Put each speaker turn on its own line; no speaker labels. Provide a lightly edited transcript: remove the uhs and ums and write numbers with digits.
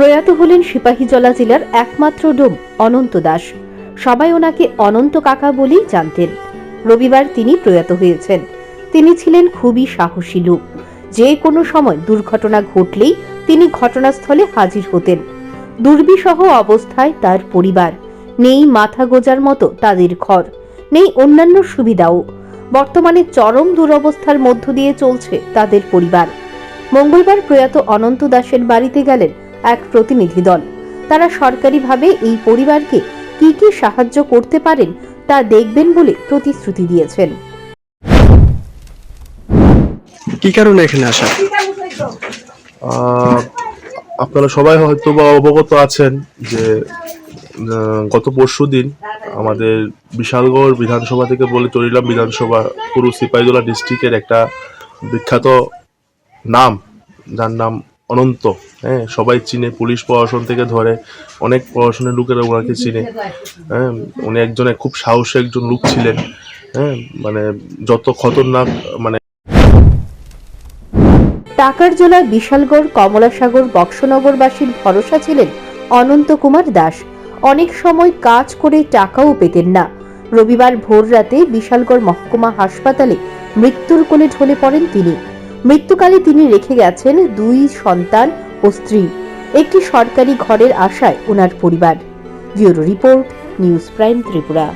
প্রয়াত হলেন সিপাহীজলা জেলার একমাত্র ডোম অনন্ত দাস। সবাই ওনাকে অনন্ত কাকা বলেই জানতেন। রবিবার তিনি প্রয়াত হয়েছেন। তিনি ছিলেন খুবই সাহসী লোক। যে কোনো সময় দুর্ঘটনা ঘটলেই তিনি ঘটনাস্থলে হাজির হতেন। দুর্বিষহ অবস্থায় তার পরিবার, নেই মাথা গোজার মতো তাদের ঘর, নেই অন্যান্য সুবিধাও। বর্তমানে চরম দুরবস্থার মধ্য দিয়ে চলছে তাদের পরিবার। মঙ্গলবার প্রয়াত অনন্ত দাসের বাড়িতে গেলেন এক প্রতিনিধি দল। তারা সরকারিভাবে এই পরিবারকে কি কি সাহায্য করতে পারেন তা দেখবেন বলে প্রতিশ্রুতি দিয়েছেন।
কি কারণে এখানে আসা?
আপনারা সবাই হয়তো বা অবগত আছেন যে গত পরশুদিন আমাদের বিশালগড় বিধানসভা থেকে বলে চরিলাম বিধানসভা পুরো সিপাহীজলা ডিস্ট্রিক্টের একটা বিখ্যাত নাম, যার নাম অনন্ত। হ্যাঁ, সবাই চিনে, পুলিশ প্রশাসন থেকে ধরে অনেক প্রশাসনের লোকেরা ওনাকে চিনে। হ্যাঁ, উনি একজনে খুব সাহসী একজন লোক ছিলেন। হ্যাঁ, মানে যত খতরনাক
টাকার জেলার বিশালগড় কমলাসাগর বক্সনগরবাসীর ভরসা ছিলেন অনন্ত কুমার দাস। অনেক সময় কাজ করে টাকাও পেতেন না। রবিবার ভোর রাতে বিশালগড় মহকুমা হাসপাতালে মৃত্যুর কোলে ঢলে পড়েন তিনি। মৃত্যুকালে তিনি রেখে গেছেন 2 সন্তান ও স্ত্রী। একটি সরকারি ঘরের আশায় ওনার পরিবার। Bureau report, news prime Tripura.